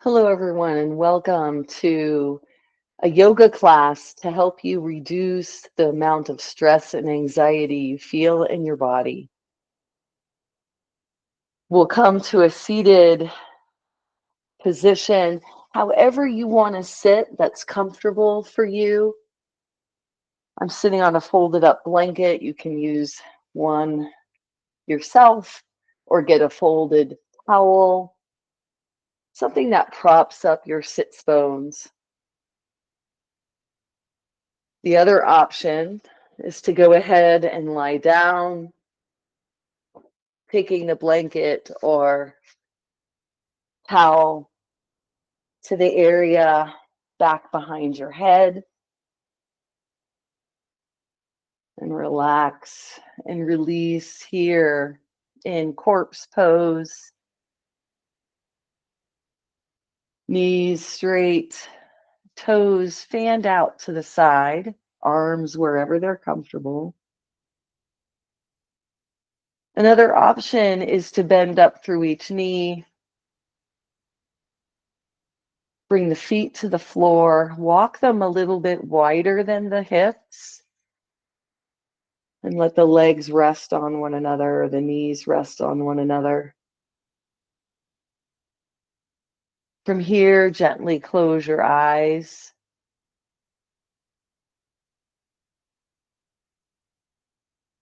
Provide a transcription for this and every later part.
Hello, everyone, and welcome to a yoga class to help you reduce the amount of stress and anxiety you feel in your body. We'll come to a seated position, however you want to sit that's comfortable for you. I'm sitting on a folded up blanket. You can use one yourself or get a folded towel, something that props up your sits bones. The other option is to go ahead and lie down, taking the blanket or towel to the area back behind your head and relax and release here in corpse pose. Knees straight, toes fanned out to the side, arms wherever they're comfortable. Another option is to bend up through each knee. Bring the feet to the floor, walk them a little bit wider than the hips, and let the legs rest on one another, or the knees rest on one another. From here, gently close your eyes.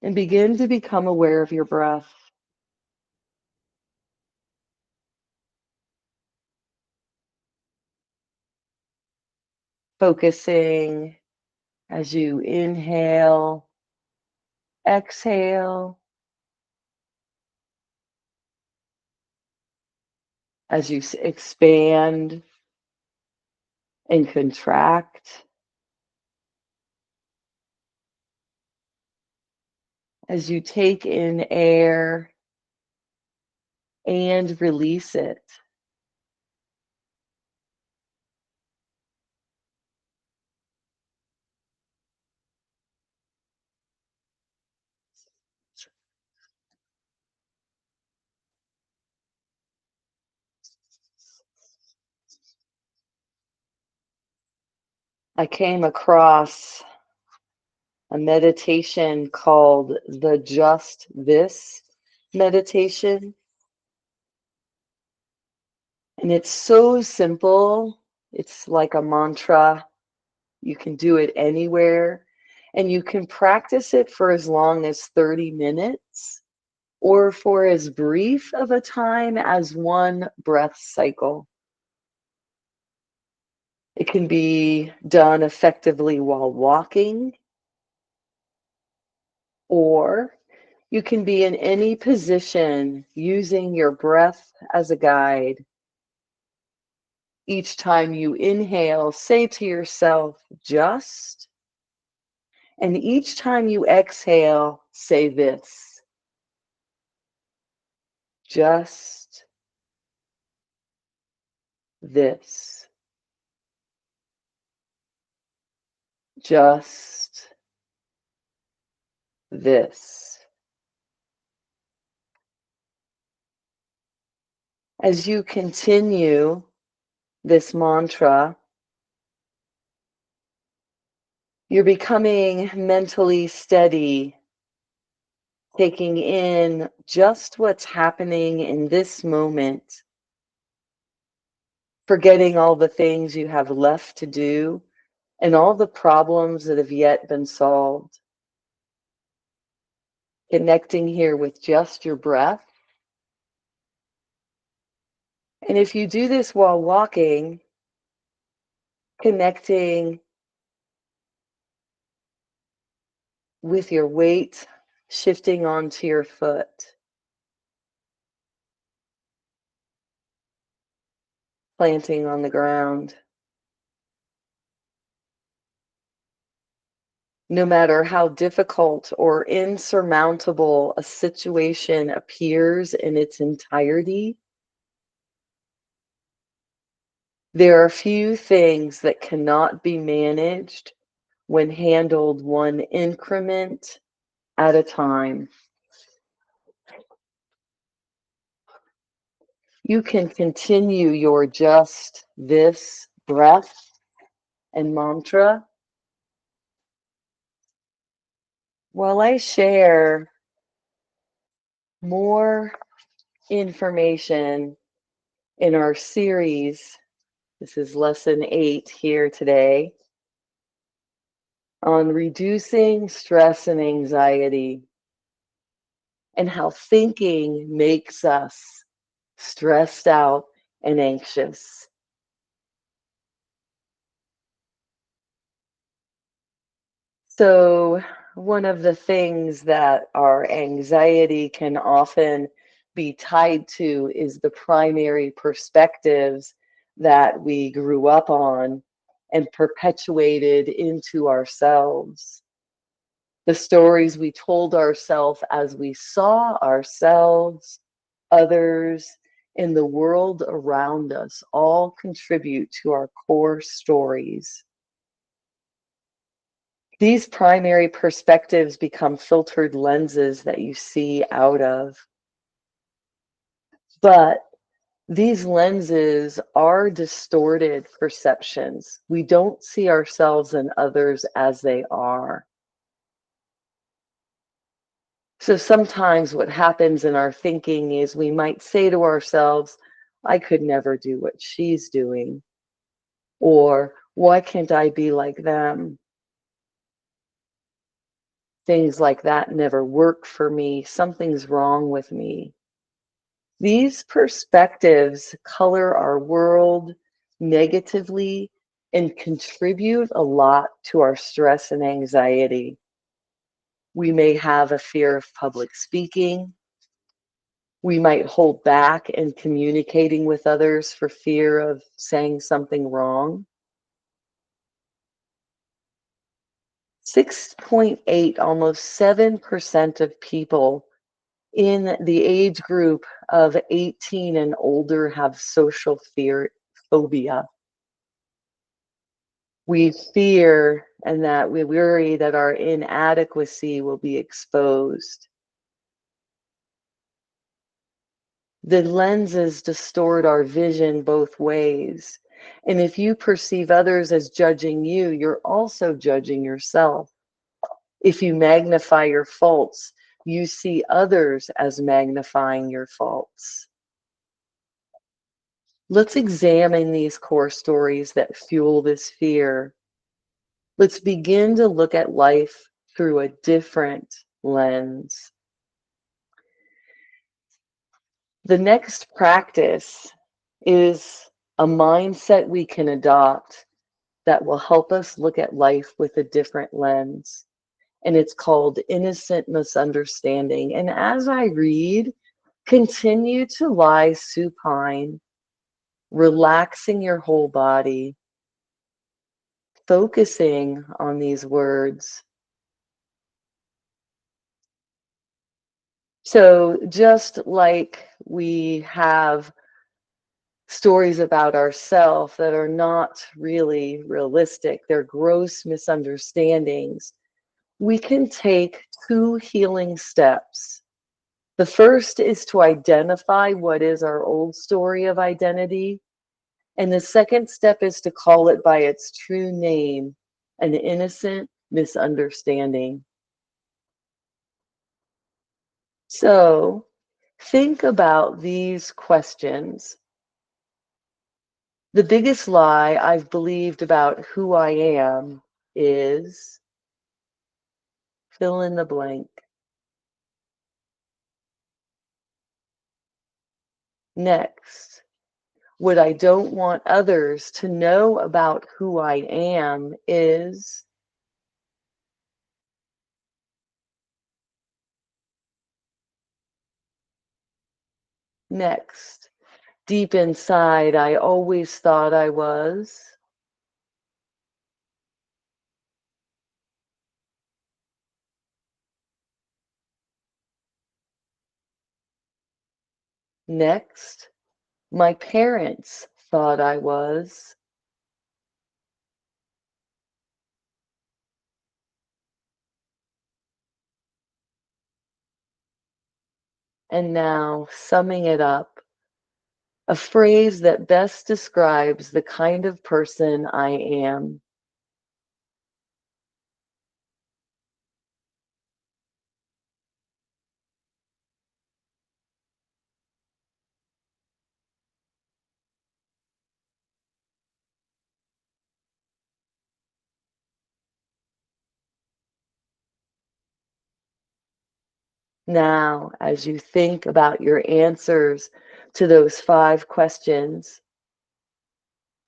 And begin to become aware of your breath. Focusing as you inhale, exhale, as you expand and contract, as you take in air and release it. I came across a meditation called the Just This meditation. And it's so simple. It's like a mantra. You can do it anywhere. And you can practice it for as long as 30 minutes or for as brief of a time as one breath cycle. It can be done effectively while walking, or you can be in any position using your breath as a guide. Each time you inhale, say to yourself, just. And each time you exhale, say this, just this, just this. As you continue this mantra, you're becoming mentally steady, taking in just what's happening in this moment, forgetting all the things you have left to do and all the problems that have yet been solved. Connecting here with just your breath. And if you do this while walking, connecting with your weight shifting onto your foot, planting on the ground. No matter how difficult or insurmountable a situation appears in its entirety, there are few things that cannot be managed when handled one increment at a time. You can continue your just this breath and mantra while I share more information in our series. This is lesson 8 here today on reducing stress and anxiety and how thinking makes us stressed out and anxious. So, one of the things that our anxiety can often be tied to is the primary perspectives that we grew up on and perpetuated into ourselves. The stories we told ourselves as we saw ourselves, others, in the world around us all contribute to our core stories. These primary perspectives become filtered lenses that you see out of. But these lenses are distorted perceptions. We don't see ourselves and others as they are. So sometimes what happens in our thinking is we might say to ourselves, I could never do what she's doing. Or why can't I be like them? Things like that never work for me. Something's wrong with me. These perspectives color our world negatively and contribute a lot to our stress and anxiety. We may have a fear of public speaking. We might hold back in communicating with others for fear of saying something wrong. 6.8, almost 7% of people in the age group of 18 and older have social fear phobia. We fear and that we worry that our inadequacy will be exposed. The lenses distort our vision both ways. And if you perceive others as judging you, you're also judging yourself. If you magnify your faults, you see others as magnifying your faults. Let's examine these core stories that fuel this fear. Let's begin to look at life through a different lens. The next practice is a mindset we can adopt that will help us look at life with a different lens. And it's called innocent misunderstanding. And as I read, continue to lie supine, relaxing your whole body, focusing on these words. So just like we have stories about ourselves that are not really realistic, they're gross misunderstandings, we can take 2 healing steps. The first is to identify what is our old story of identity. And the second step is to call it by its true name, an innocent misunderstanding. So think about these questions. The biggest lie I've believed about who I am is fill in the blank. Next, what I don't want others to know about who I am is next. Deep inside, I always thought I was. Next, my parents thought I was. And now, summing it up, a phrase that best describes the kind of person I am. Now, as you think about your answers to those 5 questions,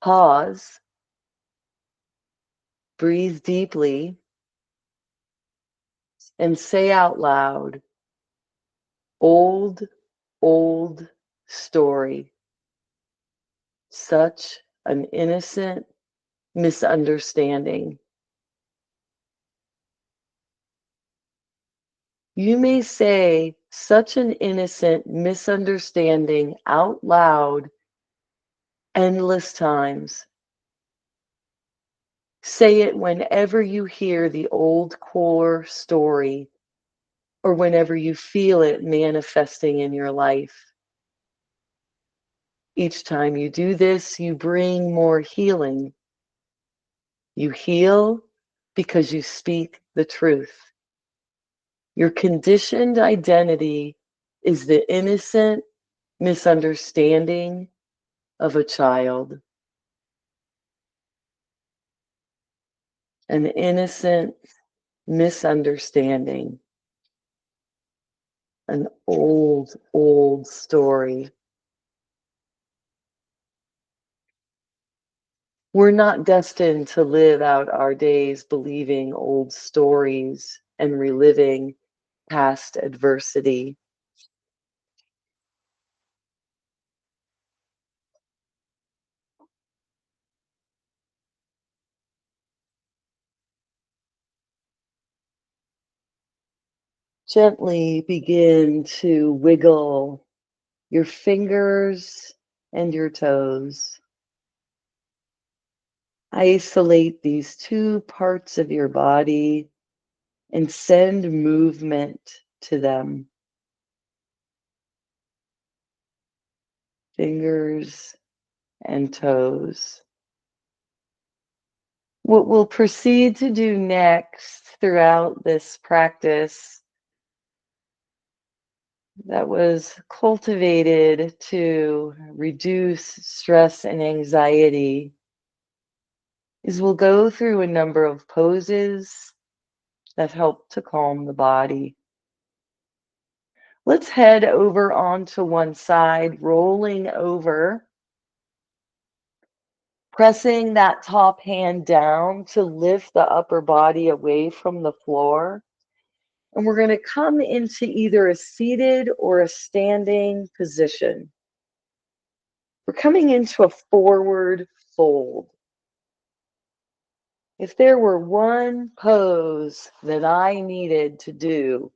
pause, breathe deeply, and say out loud, old, old story. Such an innocent misunderstanding. You may say such an innocent misunderstanding out loud endless times. Say it whenever you hear the old core story or whenever you feel it manifesting in your life. Each time you do this, you bring more healing. You heal because you speak the truth. Your conditioned identity is the innocent misunderstanding of a child. An innocent misunderstanding. An old, old story. We're not destined to live out our days believing old stories and reliving past adversity. Gently begin to wiggle your fingers and your toes. Isolate these 2 parts of your body and send movement to them. Fingers and toes. What we'll proceed to do next throughout this practice that was cultivated to reduce stress and anxiety is we'll go through a number of poses that help to calm the body. Let's head over onto one side, rolling over, pressing that top hand down to lift the upper body away from the floor. And we're going to come into either a seated or a standing position. We're coming into a forward fold. If there were one pose that I needed to do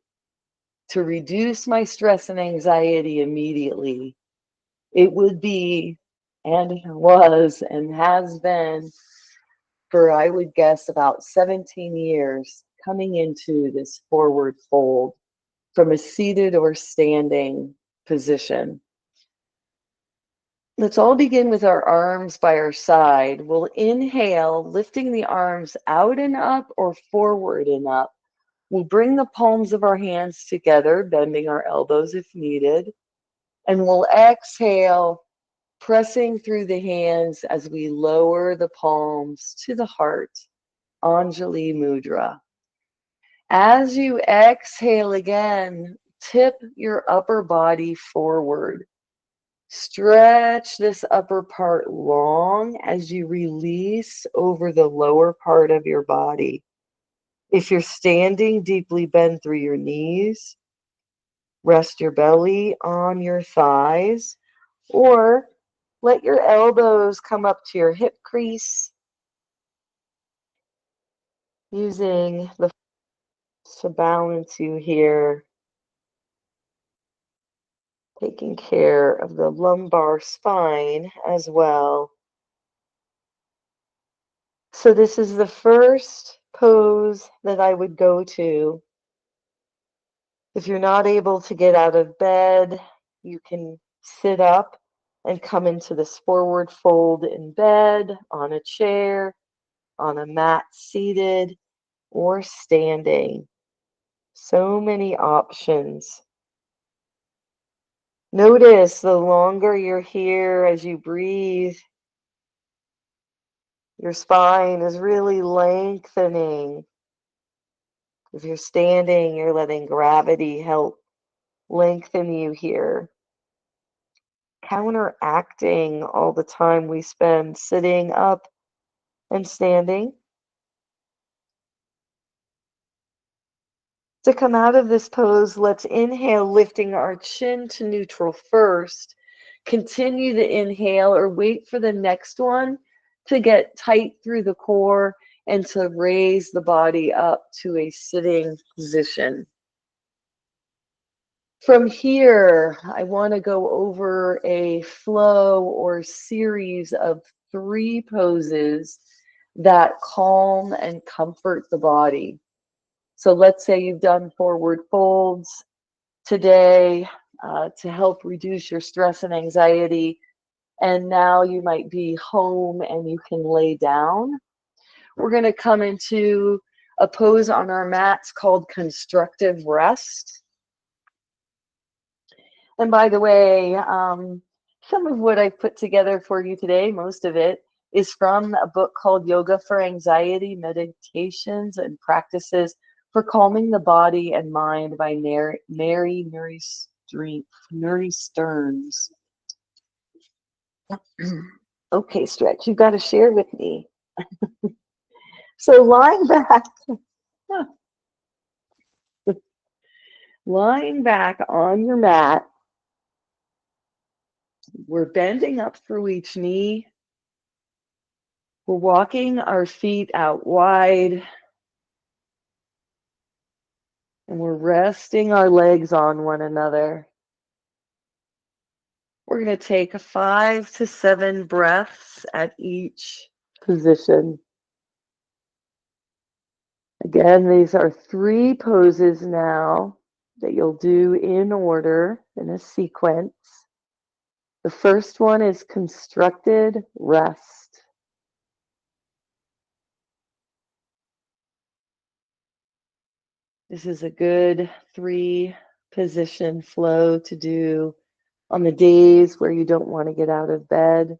to reduce my stress and anxiety immediately, it would be, and was, and has been for, I would guess, about 17 years, coming into this forward fold from a seated or standing position. Let's all begin with our arms by our side. We'll inhale, lifting the arms out and up or forward and up. We'll bring the palms of our hands together, bending our elbows if needed. And we'll exhale, pressing through the hands as we lower the palms to the heart, Anjali Mudra. As you exhale again, tip your upper body forward. Stretch this upper part long as you release over the lower part of your body. If you're standing, deeply bend through your knees. Rest your belly on your thighs, or let your elbows come up to your hip crease, using the to balance you here, taking care of the lumbar spine as well. So this is the first pose that I would go to. If you're not able to get out of bed, you can sit up and come into this forward fold in bed, on a chair, on a mat seated, or standing. So many options. Notice the longer you're here as you breathe, your spine is really lengthening. If you're standing, you're letting gravity help lengthen you here, counteracting all the time we spend sitting up and standing. To come out of this pose, let's inhale, lifting our chin to neutral first. Continue the inhale or wait for the next one to get tight through the core and to raise the body up to a sitting position. From here, I want to go over a flow or series of 3 poses that calm and comfort the body. So let's say you've done forward folds today to help reduce your stress and anxiety, and now you might be home and you can lay down. We're going to come into a pose on our mats called constructive rest. And by the way, some of what I've put together for you today, most of it, is from a book called Yoga for Anxiety, Meditations and Practices for Calming the Body and Mind by Mary Stearns. Okay, Stretch, you've got to share with me. So lying back, lying back on your mat, we're bending up through each knee. We're walking our feet out wide. And we're resting our legs on one another. We're going to take 5 to 7 breaths at each position. Again, these are 3 poses now that you'll do in order, in a sequence. The first one is constructed rest. This is a good 3-position flow to do on the days where you don't want to get out of bed.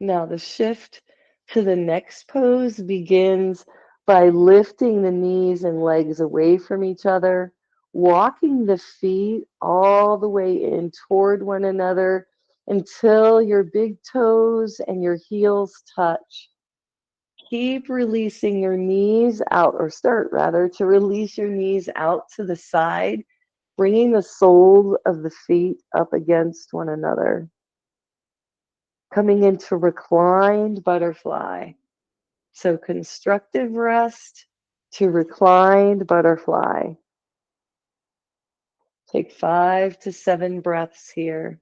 Now the shift to the next pose begins by lifting the knees and legs away from each other, walking the feet all the way in toward one another until your big toes and your heels touch. Keep releasing your knees out, or start rather to release your knees out to the side, bringing the soles of the feet up against one another. Coming into reclined butterfly. So constructive rest to reclined butterfly. Take 5 to 7 breaths here.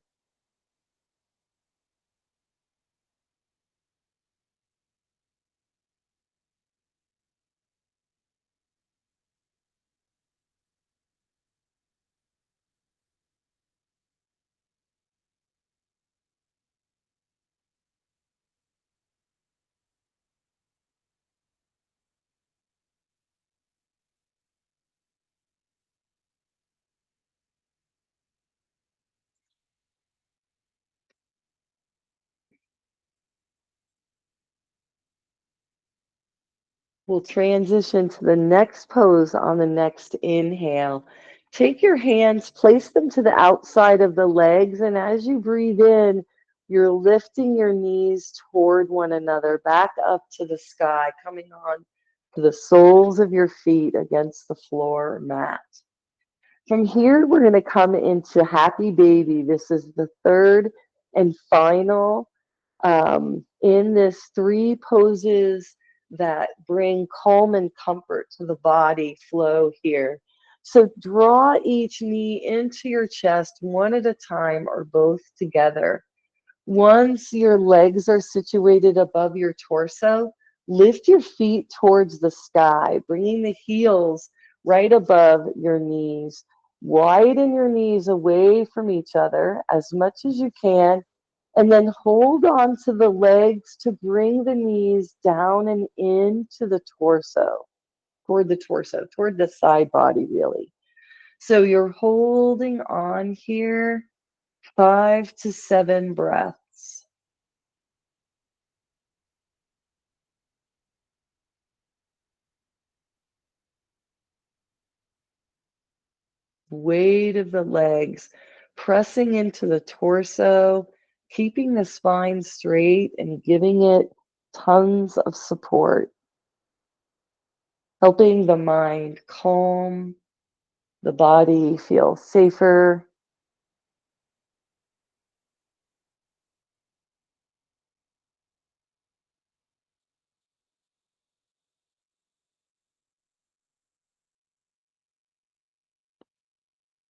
We'll transition to the next pose on the next inhale. Take your hands, place them to the outside of the legs, and as you breathe in, you're lifting your knees toward one another, back up to the sky, coming on to the soles of your feet against the floor mat. From here, we're going to come into Happy Baby. This is the 3rd and final in this 3 poses that bring calm and comfort to the body flow here. So draw each knee into your chest one at a time or both together. Once your legs are situated above your torso, lift your feet towards the sky, bringing the heels right above your knees. Widen your knees away from each other as much as you can, and then hold on to the legs to bring the knees down and into the torso, toward the side body, really. So you're holding on here 5 to 7 breaths. Weight of the legs pressing into the torso, keeping the spine straight and giving it tons of support, helping the mind calm, the body feel safer.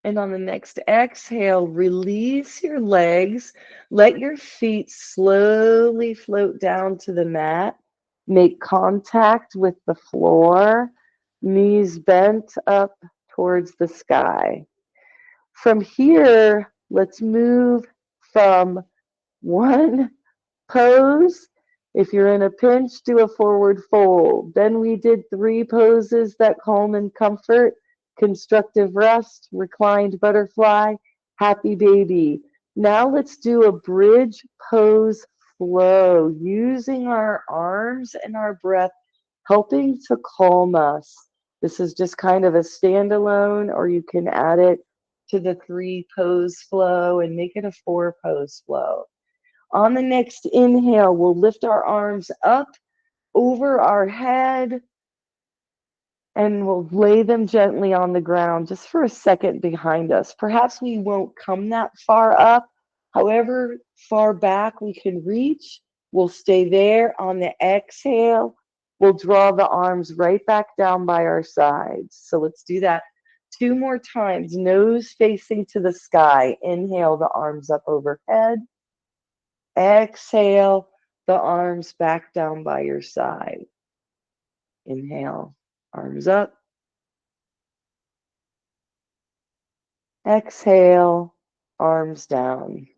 And on the next exhale, release your legs. Let your feet slowly float down to the mat. Make contact with the floor, knees bent up towards the sky. From here, let's move from one pose. If you're in a pinch, do a forward fold. Then we did 3 poses that calm and comfort: constructive rest, reclined butterfly, happy baby. Now let's do a bridge pose flow, using our arms and our breath, helping to calm us. This is just kind of a standalone, or you can add it to the 3 pose flow and make it a 4 pose flow. On the next inhale, we'll lift our arms up over our head and we'll lay them gently on the ground just for a second behind us. Perhaps we won't come that far up. However far back we can reach, we'll stay there. On the exhale, we'll draw the arms right back down by our sides. So let's do that 2 more times, nose facing to the sky. Inhale, the arms up overhead. Exhale, the arms back down by your side. Inhale, arms up. Exhale, arms down.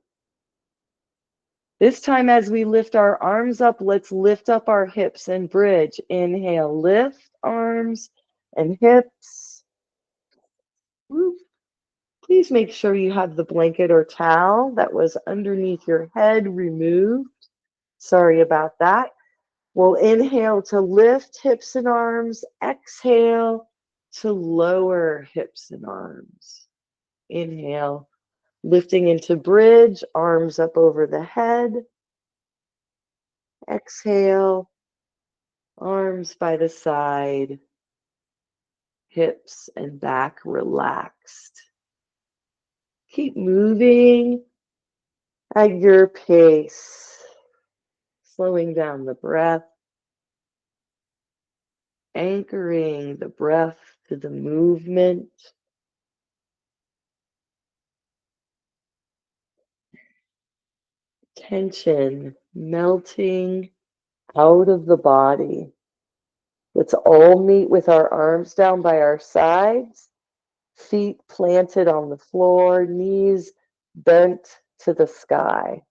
This time, as we lift our arms up, let's lift up our hips and bridge. Inhale, lift arms and hips. Woo. Please make sure you have the blanket or towel that was underneath your head removed. Sorry about that. We'll inhale to lift hips and arms. Exhale to lower hips and arms. Inhale, lifting into bridge, arms up over the head. Exhale, arms by the side, hips and back relaxed. Keep moving at your pace, slowing down the breath, anchoring the breath to the movement. Tension melting out of the body. Let's all meet with our arms down by our sides, feet planted on the floor, knees bent to the sky.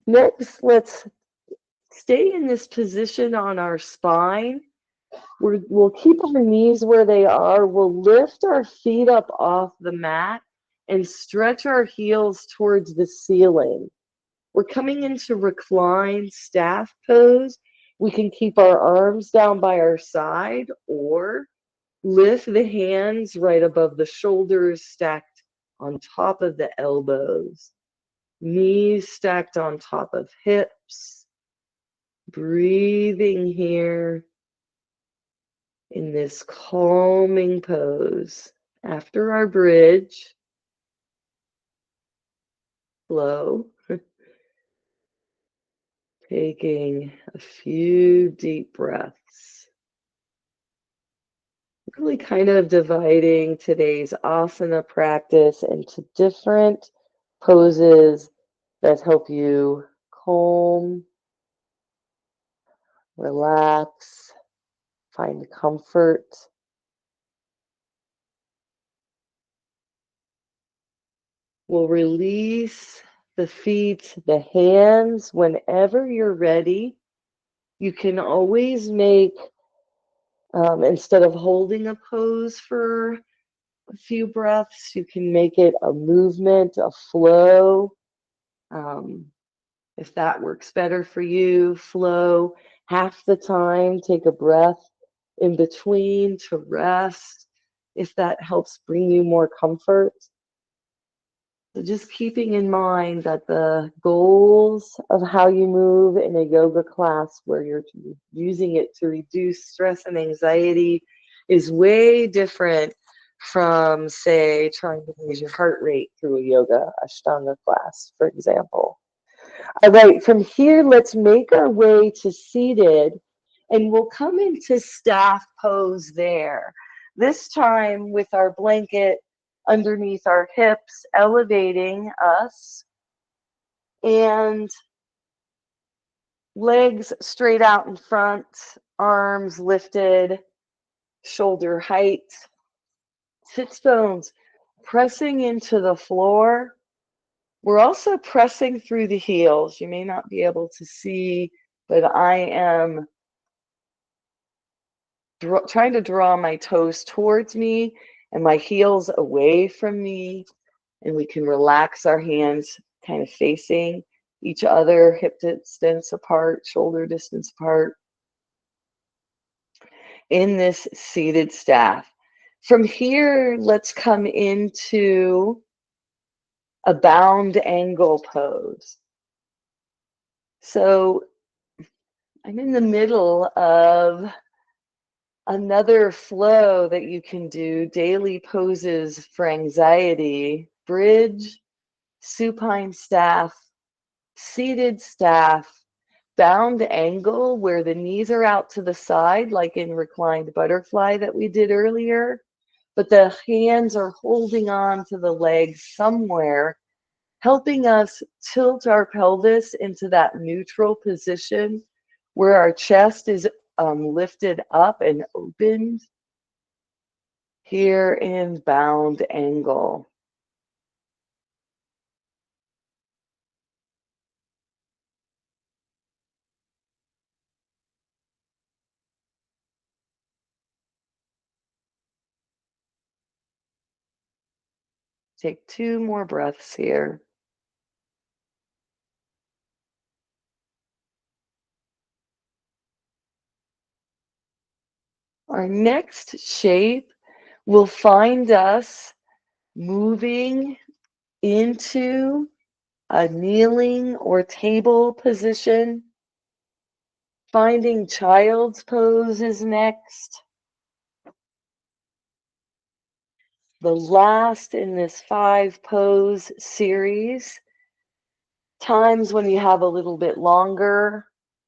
Next, let's stay in this position on our spine. We'll keep our knees where they are. We'll lift our feet up off the mat and stretch our heels towards the ceiling. We're coming into reclined staff pose. We can keep our arms down by our side or lift the hands right above the shoulders, stacked on top of the elbows. Knees stacked on top of hips. Breathing here in this calming pose. After our bridge, flow. Taking a few deep breaths. Really kind of dividing today's asana practice into different poses that help you calm, relax, find comfort. We'll release the feet, the hands whenever you're ready. You can always make, instead of holding a pose for a few breaths, you can make it a movement, a flow. Um, if that works better for you, flow half the time, take a breath in between to rest, if that helps bring you more comfort. So just keeping in mind that the goals of how you move in a yoga class where you're using it to reduce stress and anxiety is way different from, say, trying to raise your heart rate through a yoga Ashtanga class, for example. All right, from here, let's make our way to seated, and we'll come into staff pose there. This time with our blanket underneath our hips, elevating us, and legs straight out in front, arms lifted, shoulder height, sits bones pressing into the floor. We're also pressing through the heels. You may not be able to see, but I am trying to draw my toes towards me and my heels away from me. And we can relax our hands kind of facing each other, hip distance apart, shoulder distance apart, in this seated staff. From here, let's come into a bound angle pose. So I'm in the middle of another flow that you can do, daily poses for anxiety, bridge, supine staff, seated staff, bound angle where the knees are out to the side, like in reclined butterfly that we did earlier, but the hands are holding on to the legs somewhere, helping us tilt our pelvis into that neutral position where our chest is lifted up and opened here in bound angle. Take 2 more breaths here. Our next shape will find us moving into a kneeling or table position. Finding child's pose is next. The last in this 5 pose series. Times when you have a little bit longer,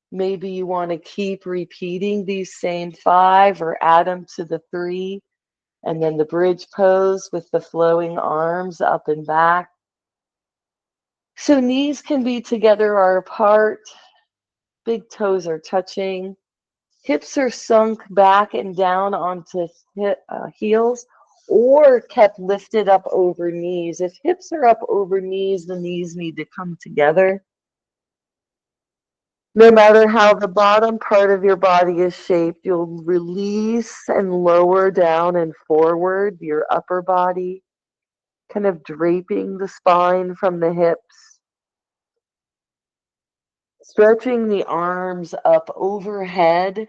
maybe you want to keep repeating these same 5 or add them to the 3. And then the bridge pose with the flowing arms up and back. So knees can be together or apart. Big toes are touching. Hips are sunk back and down onto heels or kept lifted up over knees. If hips are up over knees, the knees need to come together. No matter how the bottom part of your body is shaped, you'll release and lower down and forward your upper body, kind of draping the spine from the hips, stretching the arms up overhead,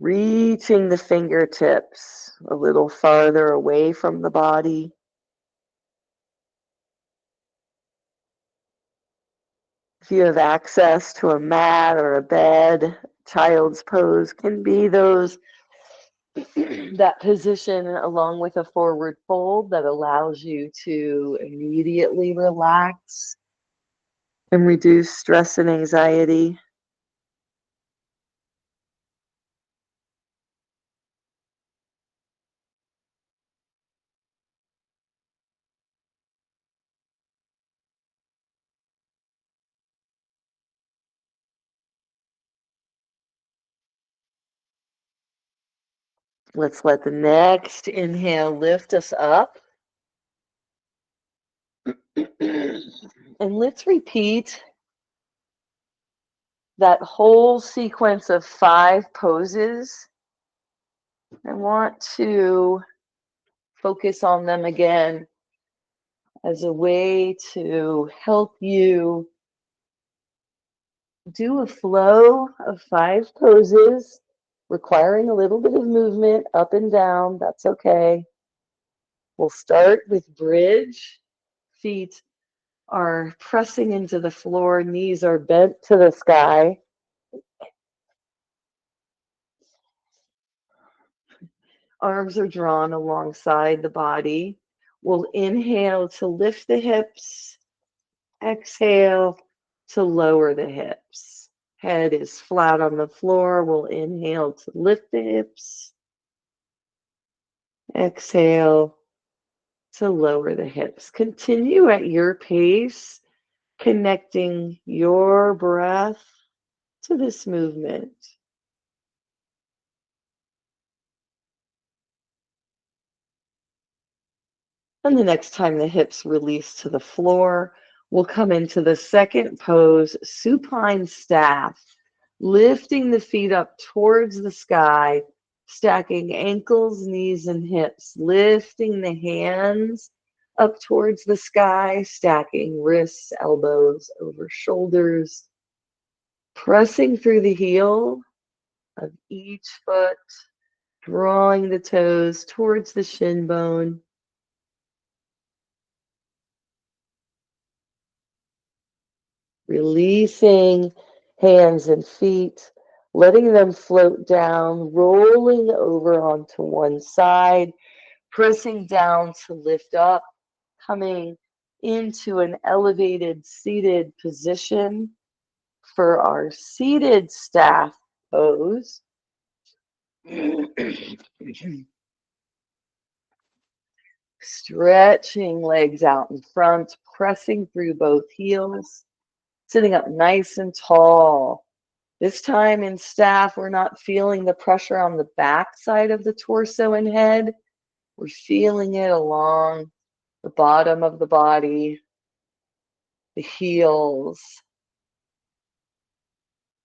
reaching the fingertips a little farther away from the body. If you have access to a mat or a bed, child's pose can be those that position along with a forward fold that allows you to immediately relax and reduce stress and anxiety. Let's let the next inhale lift us up. And let's repeat that whole sequence of 5 poses. I want to focus on them again as a way to help you do a flow of 5 poses, requiring a little bit of movement up and down. That's okay. We'll start with bridge. Feet are pressing into the floor, knees are bent to the sky. Arms are drawn alongside the body. We'll inhale to lift the hips, exhale to lower the hips. Head is flat on the floor. We'll inhale to lift the hips, exhale to lower the hips. Continue at your pace, connecting your breath to this movement. And the next time the hips release to the floor, we'll come into the second pose, supine staff, lifting the feet up towards the sky, stacking ankles, knees, and hips, lifting the hands up towards the sky, stacking wrists, elbows over shoulders, pressing through the heel of each foot, drawing the toes towards the shin bone. Releasing hands and feet, letting them float down, rolling over onto one side, pressing down to lift up, coming into an elevated seated position for our seated staff pose. Stretching legs out in front, pressing through both heels, sitting up nice and tall. This time in staff, we're not feeling the pressure on the back side of the torso and head. We're feeling it along the bottom of the body, the heels,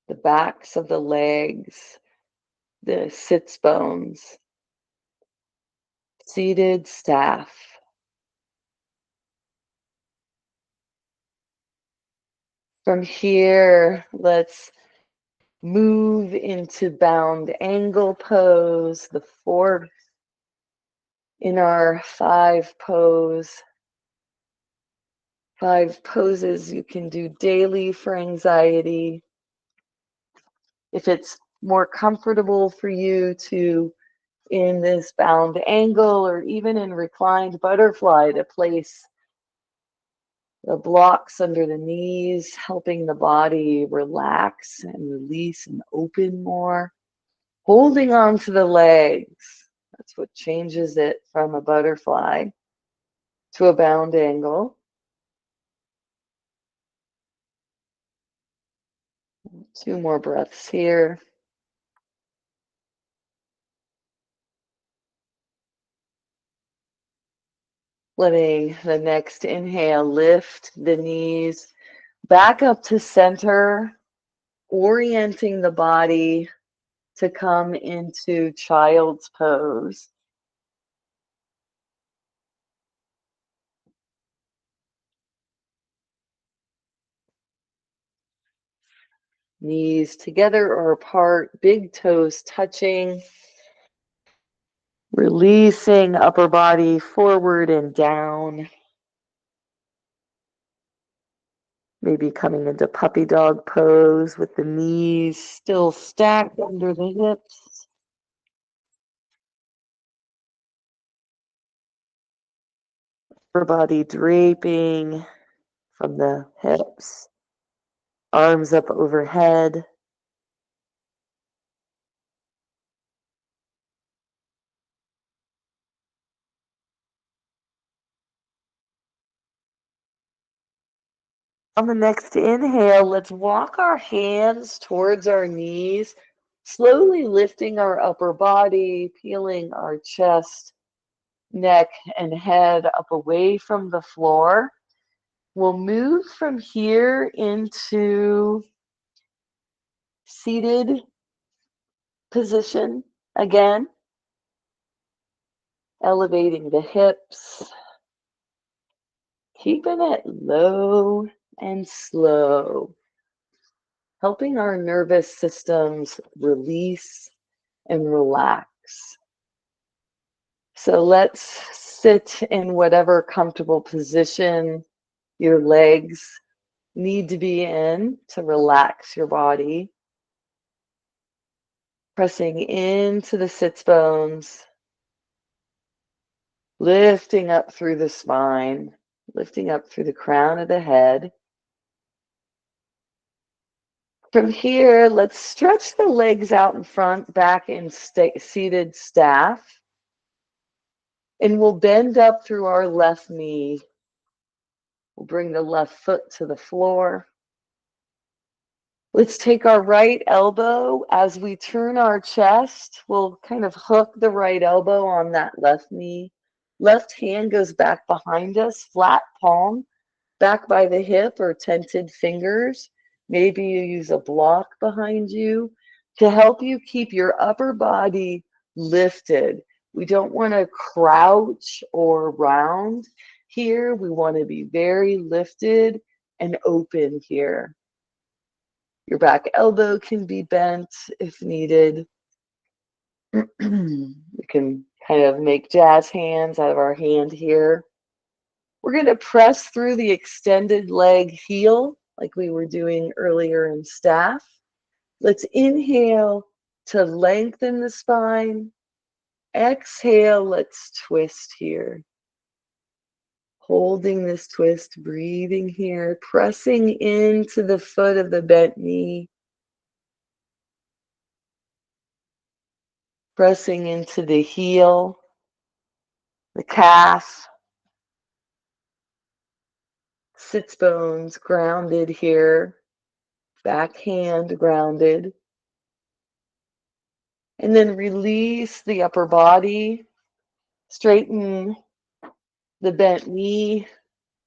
the backs of the legs, the sits bones. Seated staff. From here, let's move into bound angle pose, the fourth in our 5 poses you can do daily for anxiety. If it's more comfortable for you to, in this bound angle or even in reclined butterfly, to place the blocks under the knees, helping the body relax and release and open more. Holding on to the legs. That's what changes it from a butterfly to a bound angle. 2 more breaths here. Letting the next inhale lift the knees back up to center, orienting the body to come into child's pose. Knees together or apart, big toes touching. Releasing upper body forward and down. Maybe coming into puppy dog pose with the knees still stacked under the hips. Upper body draping from the hips, arms up overhead. On the next inhale, let's walk our hands towards our knees, slowly lifting our upper body, peeling our chest, neck, and head up away from the floor. We'll move from here into seated position again, elevating the hips, keeping it low and slow, helping our nervous systems release and relax. So let's sit in whatever comfortable position your legs need to be in to relax your body. Pressing into the sits bones, lifting up through the spine, lifting up through the crown of the head. From here, let's stretch the legs out in front, back in seated staff. And we'll bend up through our left knee. We'll bring the left foot to the floor. Let's take our right elbow as we turn our chest. We'll kind of hook the right elbow on that left knee. Left hand goes back behind us, flat palm, back by the hip or tented fingers. Maybe you use a block behind you to help you keep your upper body lifted. We don't want to crouch or round here. We want to be very lifted and open here. Your back elbow can be bent if needed. We can kind of make jazz hands out of our hand here. We're going to press through the extended leg heel like we were doing earlier in staff. Let's inhale to lengthen the spine. Exhale, let's twist here. Holding this twist, breathing here, pressing into the foot of the bent knee. Pressing into the heel, the calf. Sits bones grounded here, back hand grounded. And then release the upper body, straighten the bent knee,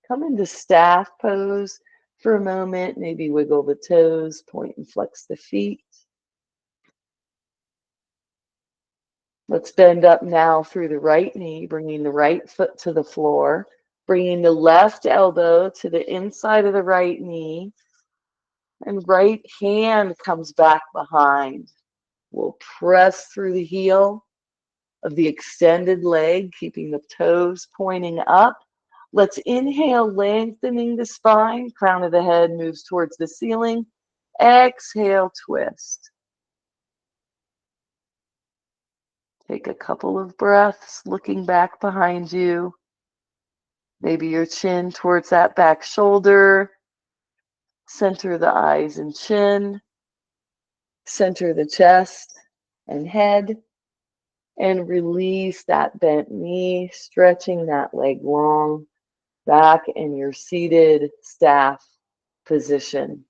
come into staff pose for a moment, maybe wiggle the toes, point and flex the feet. Let's bend up now through the right knee, bringing the right foot to the floor, bringing the left elbow to the inside of the right knee, and right hand comes back behind. We'll press through the heel of the extended leg, keeping the toes pointing up. Let's inhale, lengthening the spine. Crown of the head moves towards the ceiling. Exhale, twist. Take a couple of breaths, looking back behind you. Maybe your chin towards that back shoulder. Center the eyes and chin. Center the chest and head. And release that bent knee, stretching that leg long, back in your seated staff position.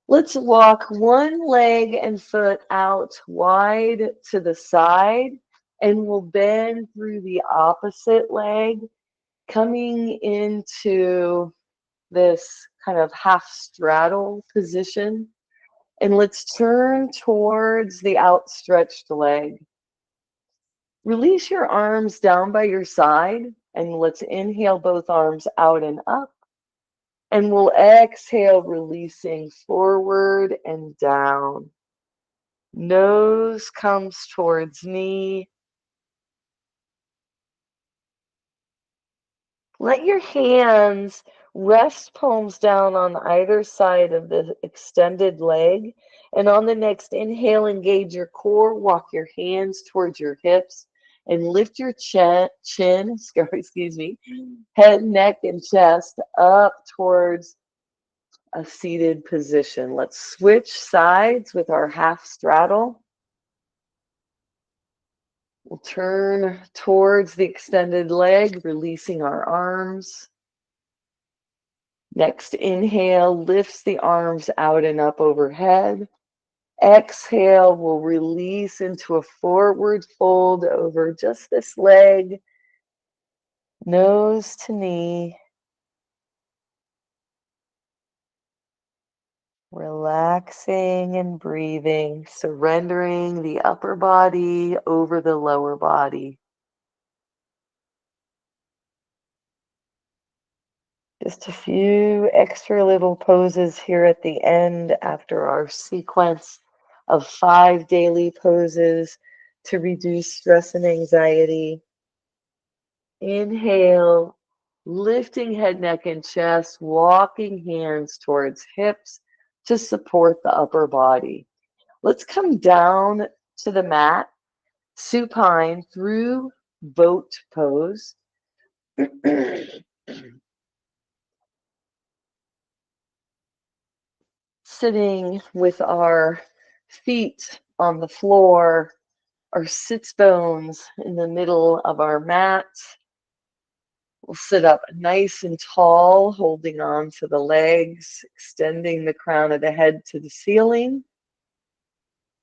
Let's walk one leg and foot out wide to the side, and we'll bend through the opposite leg, coming into this kind of half straddle position. And let's turn towards the outstretched leg. Release your arms down by your side, and let's inhale both arms out and up. And we'll exhale, releasing forward and down. Nose comes towards knee. Let your hands rest palms down on either side of the extended leg. And on the next inhale, engage your core. Walk your hands towards your hips. and lift your chin, excuse me, head, neck, and chest up towards a seated position. Let's switch sides with our half straddle. We'll turn towards the extended leg, releasing our arms. Next inhale lifts the arms out and up overhead. Exhale, we'll release into a forward fold over just this leg, nose to knee. Relaxing and breathing, surrendering the upper body over the lower body. Just a few extra little poses here at the end after our sequence of 5 daily poses to reduce stress and anxiety. Inhale, lifting head, neck, and chest, walking hands towards hips to support the upper body. Let's come down to the mat, supine through boat pose. Sitting with our feet on the floor, our sits bones in the middle of our mat. We'll sit up nice and tall, holding on to the legs, extending the crown of the head to the ceiling.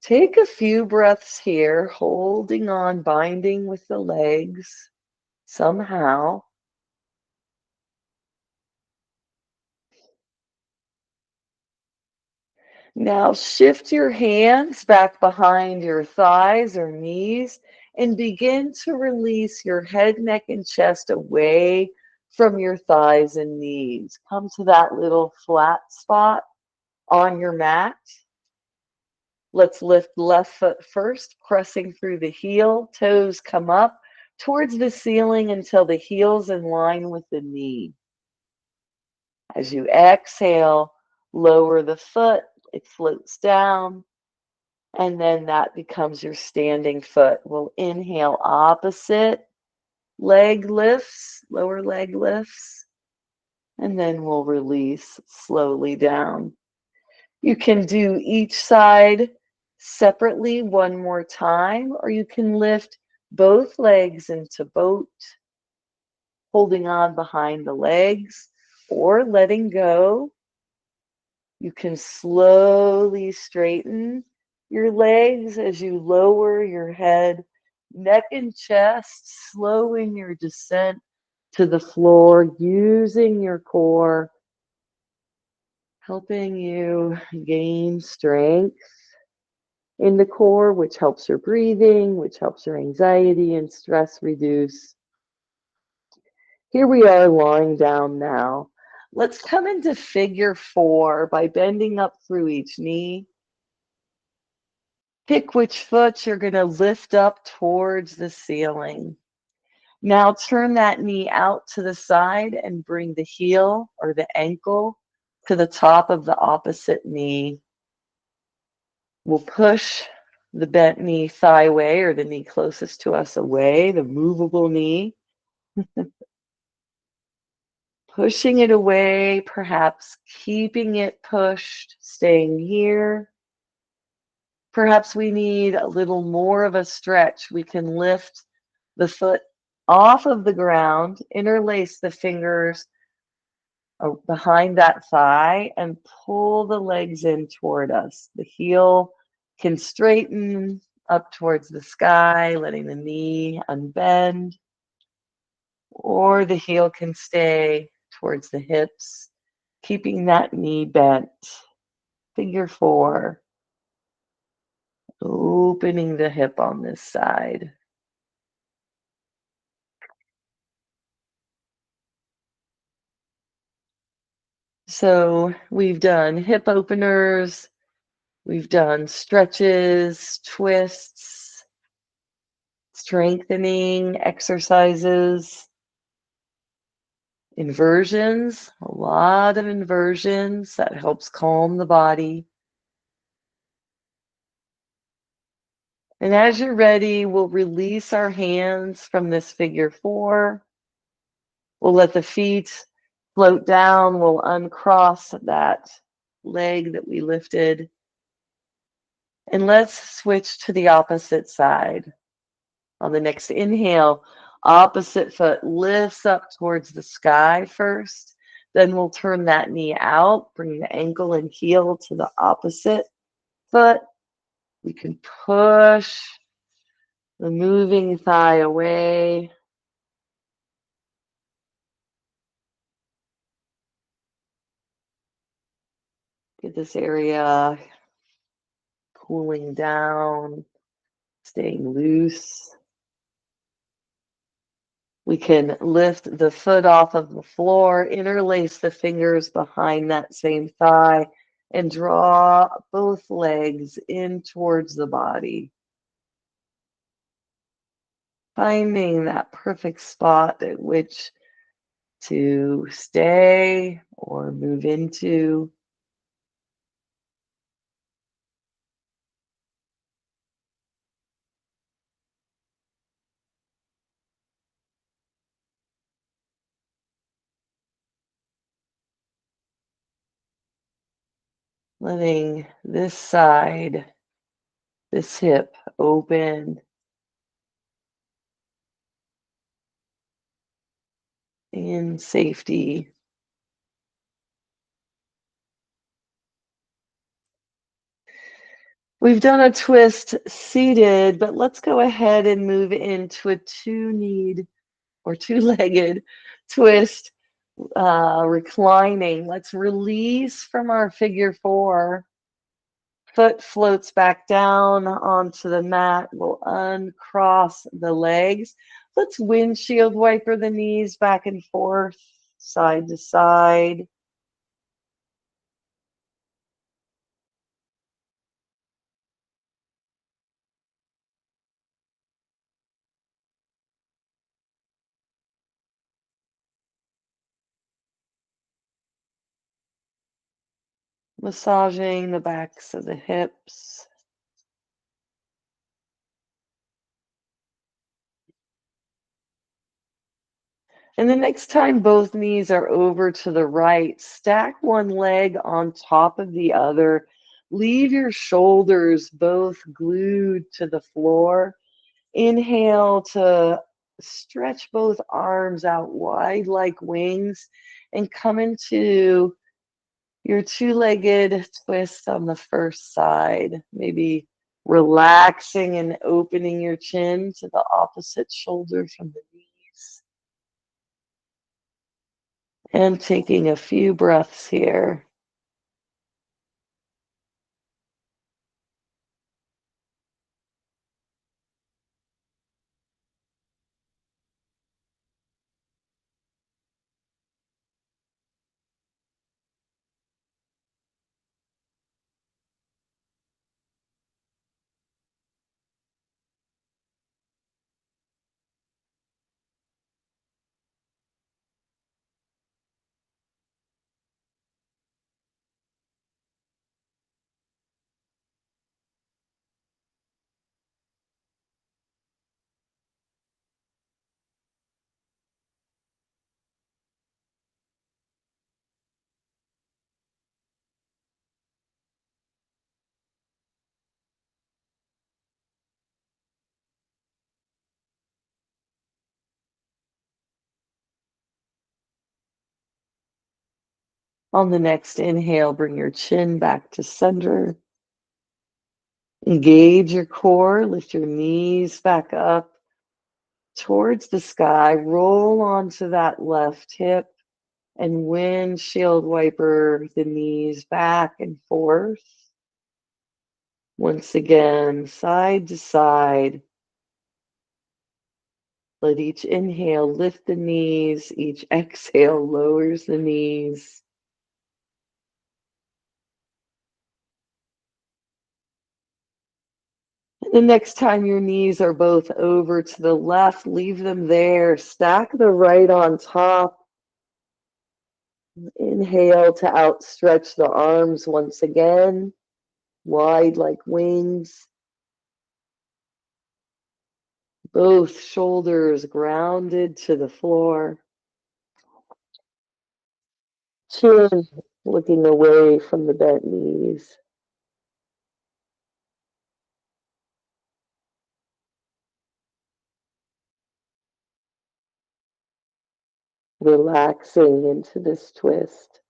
Take a few breaths here, holding on, binding with the legs somehow. Now shift your hands back behind your thighs or knees and begin to release your head, neck, and chest away from your thighs and knees. Come to that little flat spot on your mat. Let's lift left foot first, pressing through the heel. Toes come up towards the ceiling until the heel's in line with the knee. As you exhale, lower the foot. It floats down, and then that becomes your standing foot. We'll inhale, opposite leg lifts, lower leg lifts, and then we'll release slowly down. You can do each side separately one more time, or you can lift both legs into boat, holding on behind the legs or letting go. You can slowly straighten your legs as you lower your head, neck, and chest, slowing your descent to the floor, using your core, helping you gain strength in the core, which helps your breathing, which helps your anxiety and stress reduce. Here we are lying down now. Let's come into figure 4 by bending up through each knee. Pick which foot you're going to lift up towards the ceiling. Now turn that knee out to the side and bring the heel or the ankle to the top of the opposite knee. We'll push the bent knee thigh away, or the knee closest to us away, the movable knee. Pushing it away, perhaps keeping it pushed, staying here. Perhaps we need a little more of a stretch. We can lift the foot off of the ground, interlace the fingers behind that thigh, and pull the legs in toward us. The heel can straighten up towards the sky, letting the knee unbend, or the heel can stay towards the hips, keeping that knee bent. Figure 4. Opening the hip on this side. So we've done hip openers, we've done stretches, twists, strengthening exercises, inversions, a lot of inversions that helps calm the body. And as you're ready, we'll release our hands from this figure four. We'll let the feet float down. We'll uncross that leg that we lifted. And let's switch to the opposite side. On the next inhale, opposite foot lifts up towards the sky first. Then we'll turn that knee out, bring the ankle and heel to the opposite foot. We can push the moving thigh away. Get this area cooling down, staying loose. We can lift the foot off of the floor, interlace the fingers behind that same thigh, and draw both legs in towards the body. Finding that perfect spot at which to stay or move into. Letting this side, this hip open in safety. We've done a twist seated, but let's go ahead and move into a two-kneed or two-legged twist, reclining. Let's release from our figure four. Foot floats back down onto the mat. We'll uncross the legs. Let's windshield wiper the knees back and forth, side to side. Massaging the backs of the hips. And the next time both knees are over to the right, stack one leg on top of the other. Leave your shoulders both glued to the floor. Inhale to stretch both arms out wide like wings and come into your two-legged twist on the first side. Maybe relaxing and opening your chin to the opposite shoulder from the knees. And taking a few breaths here. On the next inhale, bring your chin back to center. Engage your core, lift your knees back up towards the sky. Roll onto that left hip and windshield wiper the knees back and forth. Once again, side to side. Let each inhale lift the knees, each exhale lowers the knees. And the next time your knees are both over to the left, leave them there. Stack the right on top. Inhale to outstretch the arms once again, wide like wings. Both shoulders grounded to the floor. Chin looking away from the bent knees. Relaxing into this twist.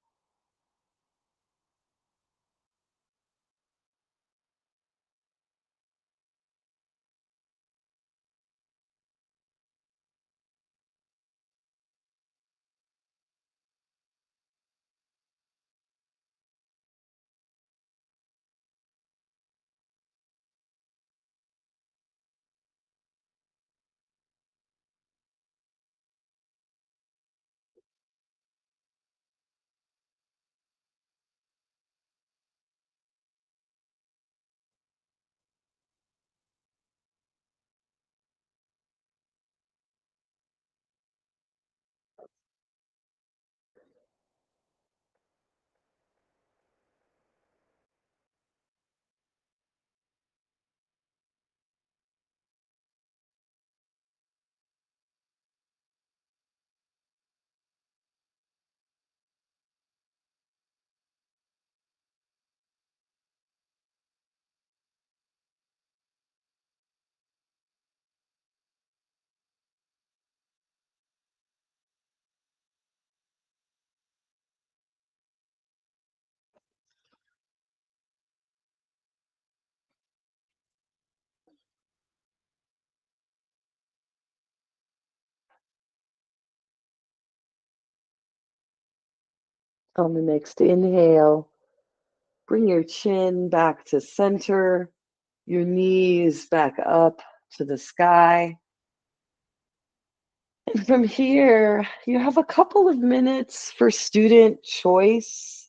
On the next inhale, bring your chin back to center, your knees back up to the sky. And from here, you have a couple of minutes for student choice,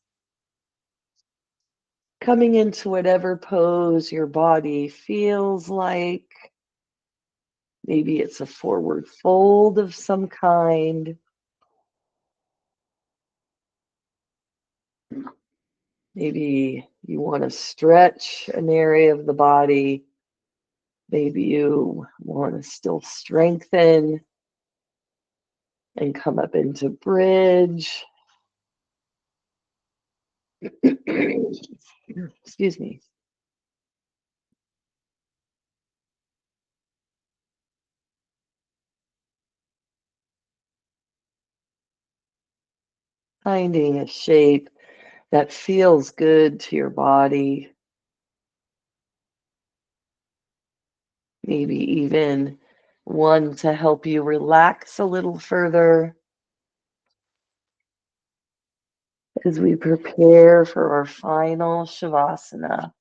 coming into whatever pose your body feels like. Maybe it's a forward fold of some kind. Maybe you want to stretch an area of the body. Maybe you want to still strengthen and come up into bridge. Excuse me. Finding a shape that feels good to your body. Maybe even one to help you relax a little further as we prepare for our final Shavasana.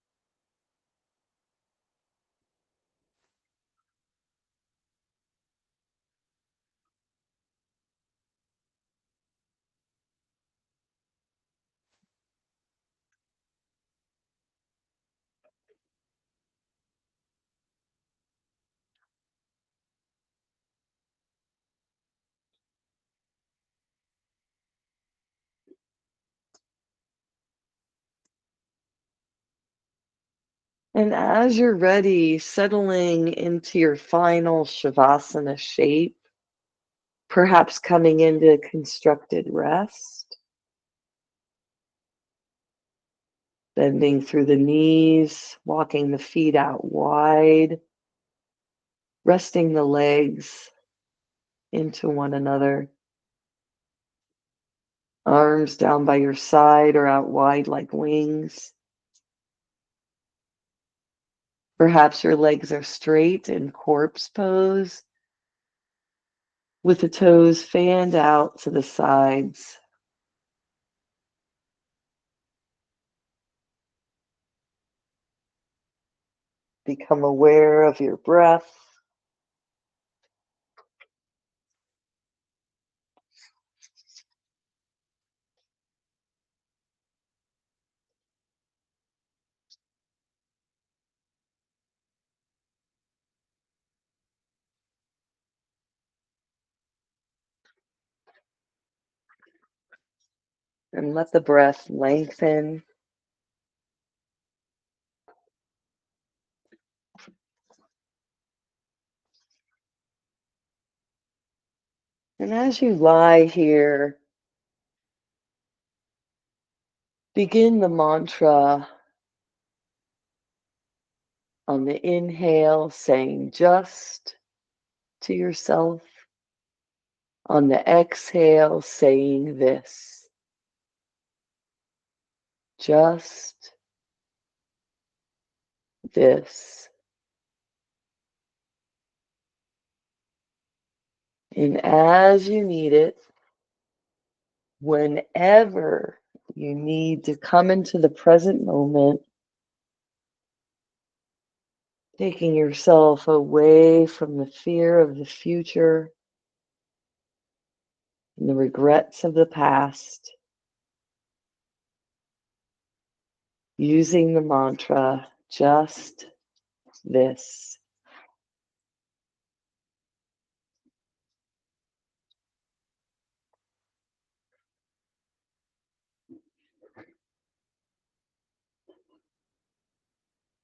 And as you're ready, settling into your final Shavasana shape, perhaps coming into constructed rest, bending through the knees, walking the feet out wide, resting the legs into one another, arms down by your side or out wide like wings. Perhaps your legs are straight in corpse pose, with the toes fanned out to the sides. Become aware of your breath. And let the breath lengthen. And as you lie here, begin the mantra on the inhale, saying just to yourself. On the exhale, saying this. Just this. And as you need it, whenever you need to come into the present moment, taking yourself away from the fear of the future and the regrets of the past, using the mantra, just this.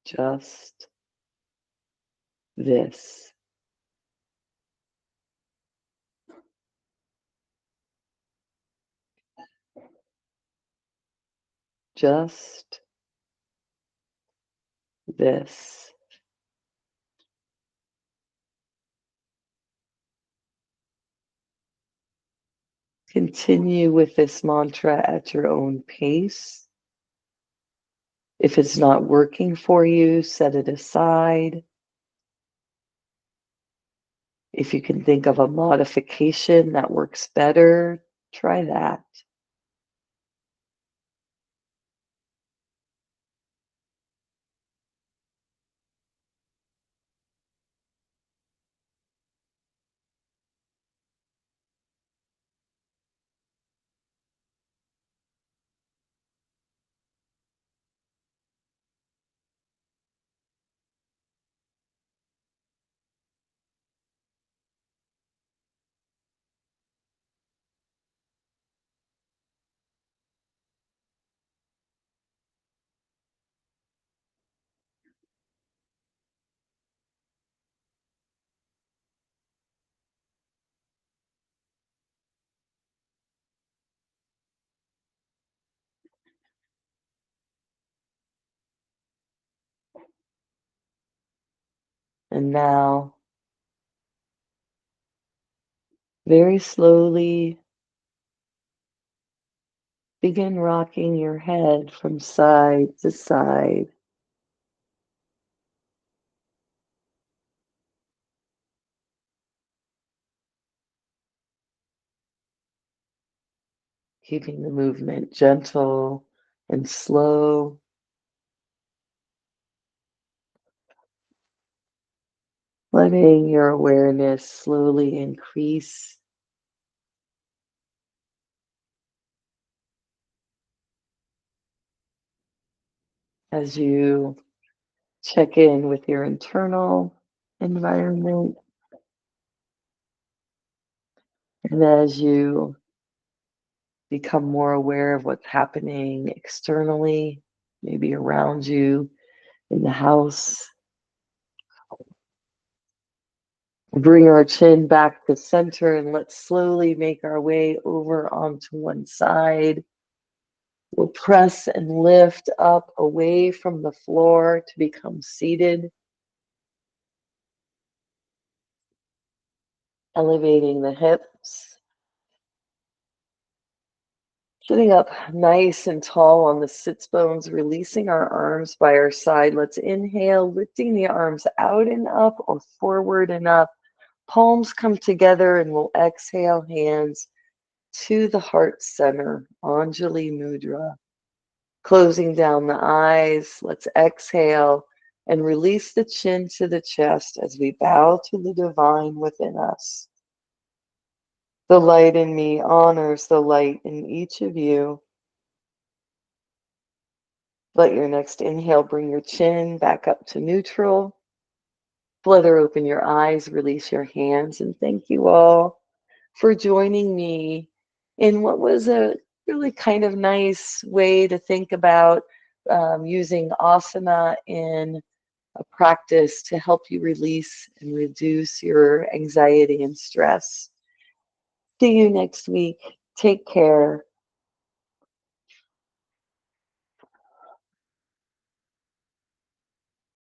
Just this. Just this. Continue with this mantra at your own pace. If it's not working for you, set it aside. If you can think of a modification that works better, try that. And now, very slowly, begin rocking your head from side to side. Keeping the movement gentle and slow. Letting your awareness slowly increase. As you check in with your internal environment, and as you become more aware of what's happening externally, maybe around you in the house, bring our chin back to center and let's slowly make our way over onto one side. We'll press and lift up away from the floor to become seated. Elevating the hips. Sitting up nice and tall on the sits bones, releasing our arms by our side. Let's inhale, lifting the arms out and up or forward and up. Palms come together and we'll exhale, hands to the heart center, Anjali Mudra. Closing down the eyes, let's exhale and release the chin to the chest as we bow to the divine within us. The light in me honors the light in each of you. Let your next inhale bring your chin back up to neutral. Flutter open your eyes, release your hands, and thank you all for joining me in what was a really kind of nice way to think about using asana in a practice to help you release and reduce your anxiety and stress. See you next week. Take care.